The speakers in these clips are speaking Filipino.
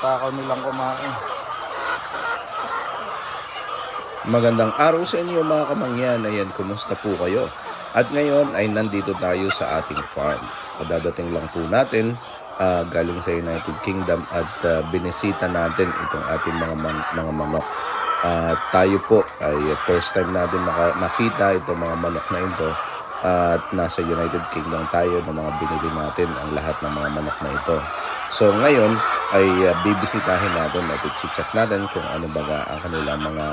Takaw nilang kumain. Magandang araw sa inyo mga kamangyan. Ayan, kumusta po kayo? At ngayon ay nandito tayo sa ating farm. Dadating lang po natin galing sa United Kingdom at binisita natin itong ating mga manok. Tayo po ay first time natin makita itong mga manok na ito. At nasa United Kingdom tayo ng mga binili natin ang lahat ng mga manok na ito. So ngayon ay bibisitahin natin at i-check natin kung ano baga ang kanilang mga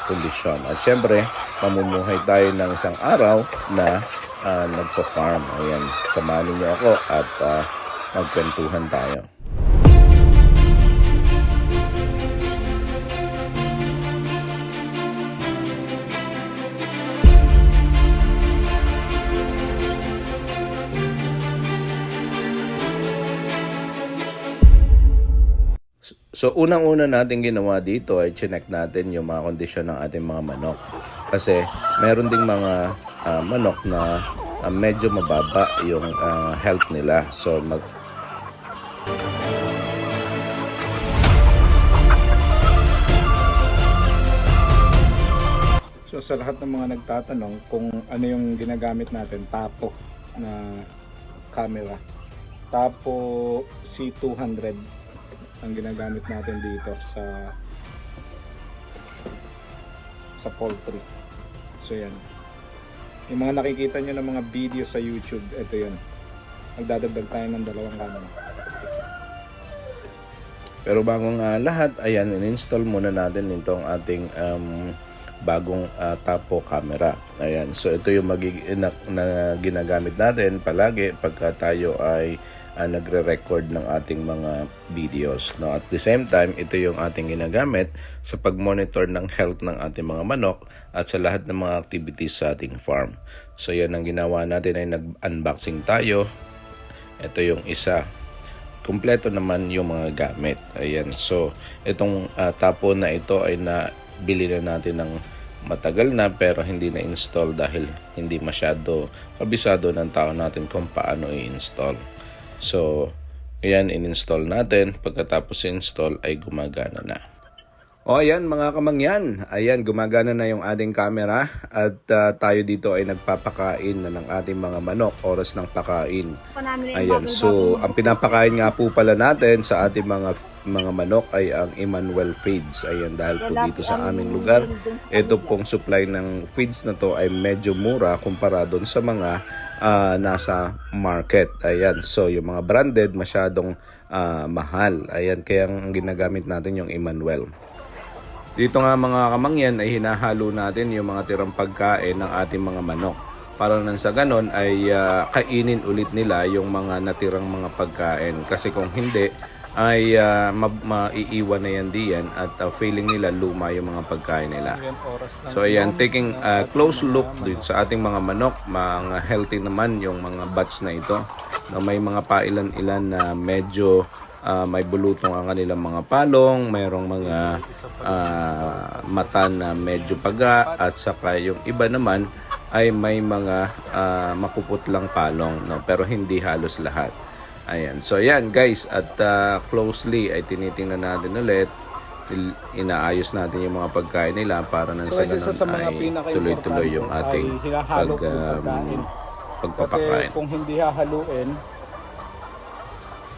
kondisyon. At syempre, mamumuhay tayo ng isang araw na nagpo-farm. Ayan, samahan niyo ako at magkwentuhan tayo. So unang-una natin ginawa dito ay chinek natin yung mga kondisyon ng ating mga manok. Kasi meron ding mga manok na medyo mababa yung health nila. So sa lahat ng mga nagtatanong kung ano yung ginagamit natin, Tapo na camera. Tapo C200 ang ginagamit natin dito sa poultry. So yan. Yung mga nakikita nyo ng mga video sa YouTube, ito yun. Magdadagdag tayo ng 2 camera. Pero bagong lahat, ayan, in-install muna natin itong ating bagong Tapo camera. Ayan, so ito yung na ginagamit natin palagi pagka tayo ay nagre-record ng ating mga videos. No? At the same time, ito yung ating ginagamit sa pag-monitor ng health ng ating mga manok at sa lahat ng mga activities sa ating farm. So yan ang ginawa natin ay nag-unboxing tayo. Ito yung isa. Kumpleto naman yung mga gamit. Ayan. So itong Tapo na ito ay nabili na natin ng matagal na pero hindi na-install dahil hindi masyado kabisado ng tao natin kung paano i-install. So, ayan, in-install natin. Pagkatapos i-install ay gumagana na. O ayan mga kamangyan, ayan gumagana na yung ating camera at tayo dito ay nagpapakain na ng ating mga manok, oras ng pakain. Ayan, so ang pinapakain nga po pala natin sa ating mga manok ay ang Emmanuel Feeds. Ayan, dahil po dito sa aming lugar, ito pong supply ng feeds na to ay medyo mura kumpara doon sa mga nasa market. Ayan, so yung mga branded masyadong mahal. Ayan, kaya ang ginagamit natin yung Emmanuel. Dito nga mga kamangyan ay hinahalo natin yung mga tirang pagkain ng ating mga manok. Para nang sa ganon ay kainin ulit nila yung mga natirang mga pagkain. Kasi kung hindi ay maiiwan na yan diyan at feeling nila luma yung mga pagkain nila. So ayan, taking a close look dito sa ating mga manok, mga healthy naman yung mga batch na ito. Na may mga pailan-ilan na medyo may bulutong ang kanilang mga palong, mayroong mga mata na medyo paga at saka yung iba naman ay may mga makuputlang palong, no? Pero hindi halos lahat. Ayan. So ayan guys, at closely ay tinitingnan natin ulit, inaayos natin yung mga pagkain nila para nang sa ganun ay tuloy-tuloy yung ating pagpapakain. Kasi kung hindi hahaluin,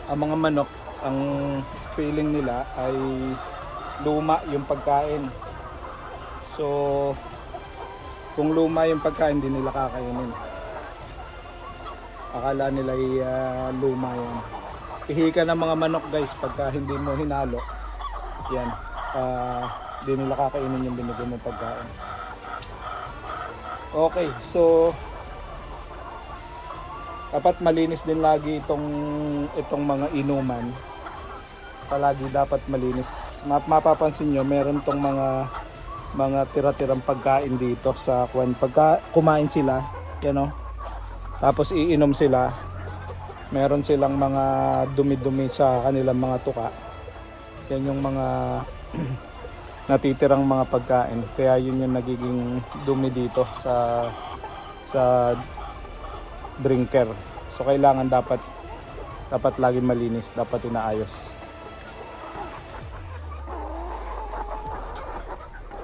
ang mga manok, ang feeling nila ay luma yung pagkain. So kung luma yung pagkain, hindi nila kakainin. Akala nila ay luma yan. Ihika ng mga manok guys, pagka hindi mo hinalo, yan, hindi nila kakainin yung binigay mong pagkain. Okay, so dapat malinis din lagi itong mga inuman. Palagi dapat malinis. Mapapansin nyo, meron tong mga tira-tirang pagkain dito sa pagka kumain sila, yan o. Tapos iinom sila. Meron silang mga dumi-dumi sa kanilang mga tuka. Yan yung mga natitirang mga pagkain. Kaya yun yung nagiging dumi dito sa drinker. So kailangan dapat lagi malinis, dapat inaayos.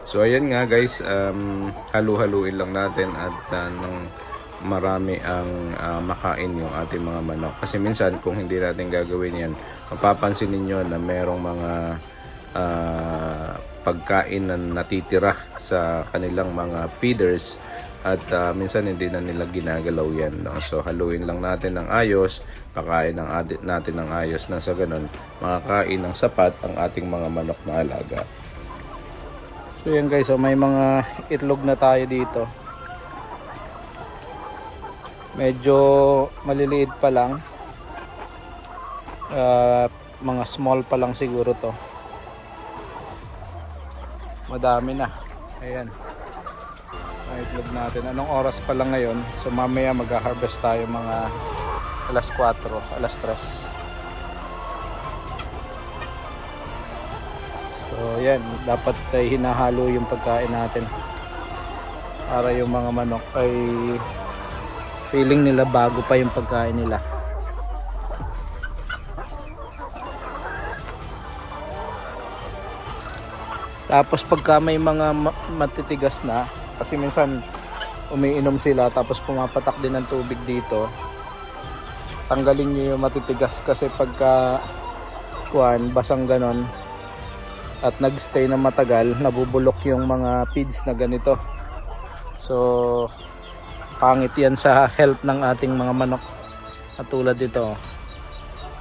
So ayan nga guys, halu-haluin lang natin at nang marami ang makain yung ating mga manok. Kasi minsan kung hindi natin gagawin yan, mapapansin ninyo na merong mga pagkain na natitira sa kanilang mga feeders at minsan hindi na nila ginagalaw yan. No? So haluin lang natin ng ayos, pakain natin ng ayos na sa ganun, makakain ng sapat ang ating mga manok na alaga. So yan guys, so may mga itlog na tayo dito. Medyo maliliit pa lang. Mga small pa lang siguro to. Madami na. Ayan. Ang itlog natin. Anong oras pa lang ngayon? So mamaya mag-harvest tayo mga alas 4, alas 3. So yan, dapat ay hinahalo yung pagkain natin para yung mga manok ay feeling nila bago pa yung pagkain nila. Tapos pagka may mga matitigas na, kasi minsan umiinom sila tapos pumapatak din ng tubig dito, tanggalin nyo yung matitigas kasi pagka basang ganon at nagstay na matagal, nabubulok yung mga feeds na ganito. So pangit yan sa health ng ating mga manok. At tulad dito,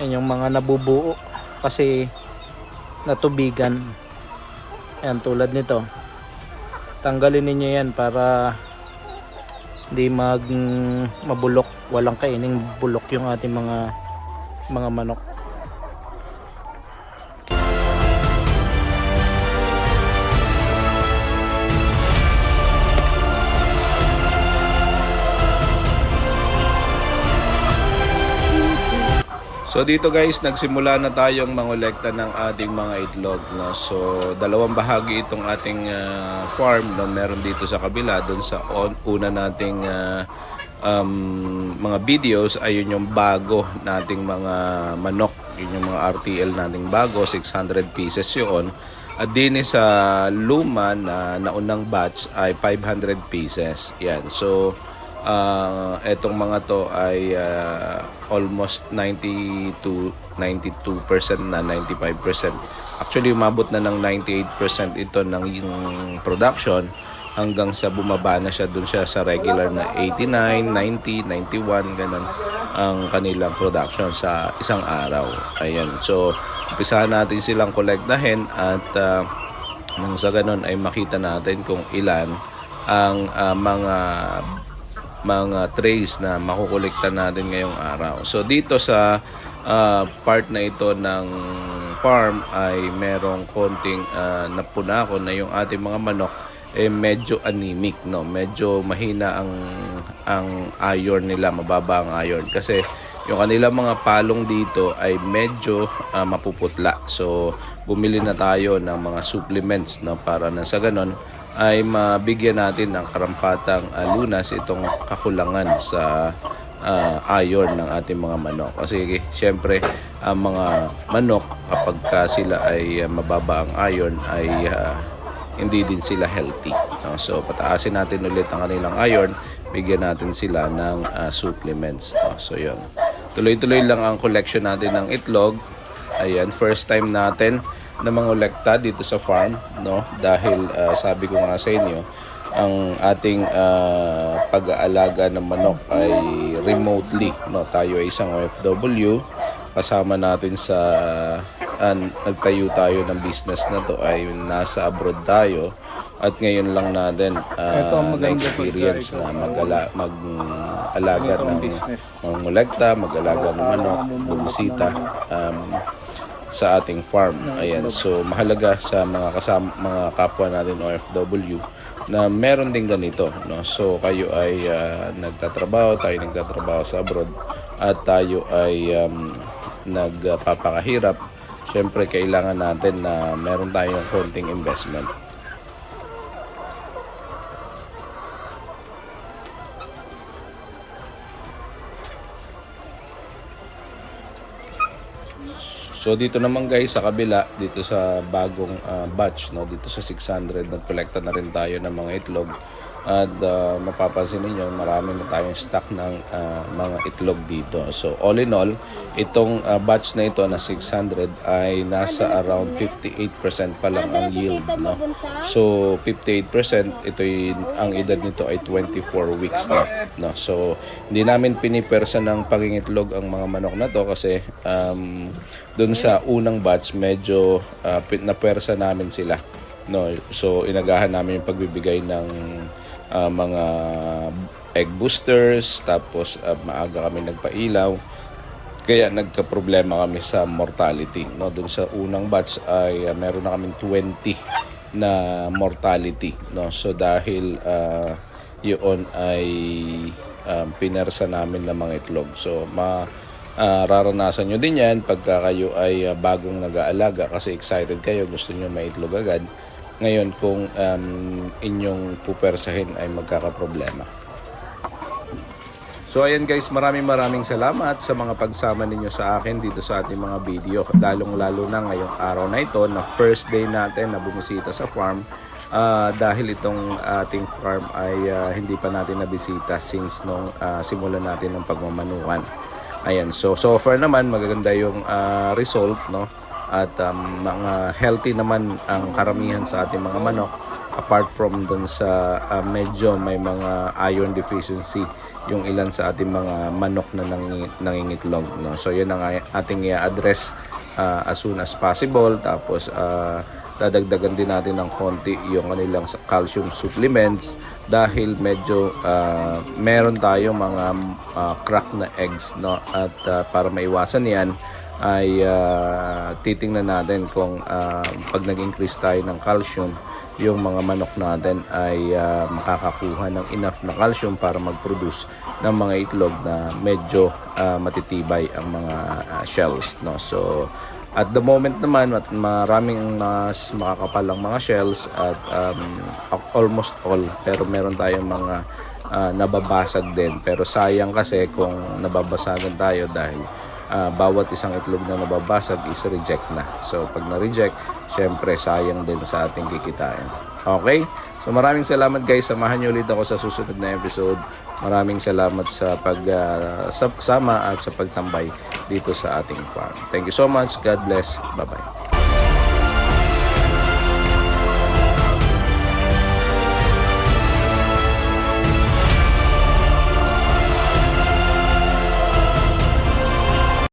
yan yung mga nabubuo kasi natubigan. Yan, tulad nito, tanggalin ninyo yan para hindi mabulok, walang kaining bulok yung ating mga manok. So dito guys, nagsimula na tayong mangolekta ng ating mga itlog. No? So dalawang bahagi itong ating farm. No? Meron dito sa kabila, doon sa una nating mga videos, ayun yung bago nating mga manok. Yun yung mga RTL nating bago, 600 pieces yun. At din sa luma na naunang batch ay 500 pieces. Yan. So etong mga to ay almost 90 to 92% na, 95%. Actually umabot na ng 98% ito ng yung production hanggang sa bumaba na siya dun siya sa regular na 89, 90, 91 ganun ang kanilang production sa isang araw. Ayan. So umpisahan natin silang kolektahin at nang sa ganun ay makita natin kung ilan ang mga trays na makukolekta natin ngayong araw. So dito sa part na ito ng farm ay merong konting napunako na yung ating mga manok medyo anemic, no? Medyo mahina ang iron nila, mababa ang iron kasi yung kanilang mga palong dito ay medyo mapuputla. So bumili na tayo ng mga supplements, no, para na sa ganon ay mabigyan natin ng karampatang lunas itong kakulangan sa iron ng ating mga manok. Kasi syempre ang mga manok kapag sila ay mababa ang iron ay hindi din sila healthy. No? So pataasin natin ulit ang kanilang iron, bigyan natin sila ng supplements. No? So yun. Tuloy-tuloy lang ang collection natin ng itlog. Ayan, first time natin na mangolekta dito sa farm, no? Dahil sabi ko nga sa inyo, ang ating pag-aalaga ng manok ay remotely, no? Tayo ay isang OFW, kasama natin sa nagtayo tayo ng business na to ay nasa abroad tayo at ngayon lang natin na-experience na mag-alaga ng mangolekta, mag-alaga ng manok, bumisita sa ating farm. Ayan. So mahalaga sa mga kapwa natin OFW na meron din ganito, no? So kayo ay nagtatrabaho, tayo nagtatrabaho sa abroad at tayo ay nagpapakahirap. Siyempre kailangan natin na meron tayong konting investment. So dito naman guys sa kabila, dito sa bagong batch, no, dito sa 600, nagkolekta na rin tayo ng mga itlog. At mapapansin niyo marami na tayong stock ng mga itlog dito. So all in all, itong batch na ito na 600 ay nasa around 58% pa lang ang yield, no. So 58%, ito ang edad nito ay 24 weeks na, no. So hindi namin pinipersa ng pangingitlog ang mga manok na to kasi dun sa unang batch medyo napersa namin sila, no. So inagahan namin yung pagbibigay ng mga egg boosters, tapos maaga kami nagpailaw, kaya nagka-problema kami sa mortality, no. Doon sa unang batch ay meron na kaming 20 na mortality, no. So dahil yun ay pinersa namin ng mga itlog. So raranasan nyo din yan pagka kayo ay bagong nag-aalaga kasi excited kayo, gusto nyo may itlog agad. Ngayon kung inyong pupersahin ay magkakaproblema. So ayan guys, maraming salamat sa mga pagsama ninyo sa akin dito sa ating mga video. Lalong-lalo na ngayong araw na ito na first day natin na bumisita sa farm. Dahil itong ating farm ay hindi pa natin nabisita since nung simulan natin ng pagmamanukan. Ayan, so far naman magaganda yung result, no? At mga healthy naman ang karamihan sa ating mga manok, apart from dun sa medyo may mga iron deficiency yung ilan sa ating mga manok na nangingitlog, no? So yan ang ating i-address as soon as possible. Tapos dadagdagan din natin ng konti yung kanilang calcium supplements dahil medyo meron tayong mga crack na eggs, no? At para maiwasan yan ay titingnan natin kung pag nag-increase tayo ng calcium, yung mga manok natin ay makakakuha ng enough na calcium para mag-produce ng mga itlog na medyo matitibay ang mga shells, no. So at the moment naman maraming mas makakapal ang mga shells at almost all, pero meron tayong mga nababasag din, pero sayang kasi kung nababasagan tayo dahil bawat isang itlog na nababasag is reject na. So pag na-reject, syempre sayang din sa ating kikitain. Okay? So maraming salamat guys. Samahan niyo ulit ako sa susunod na episode. Maraming salamat sa pagsama at sa pagtambay dito sa ating farm. Thank you so much. God bless. Bye-bye.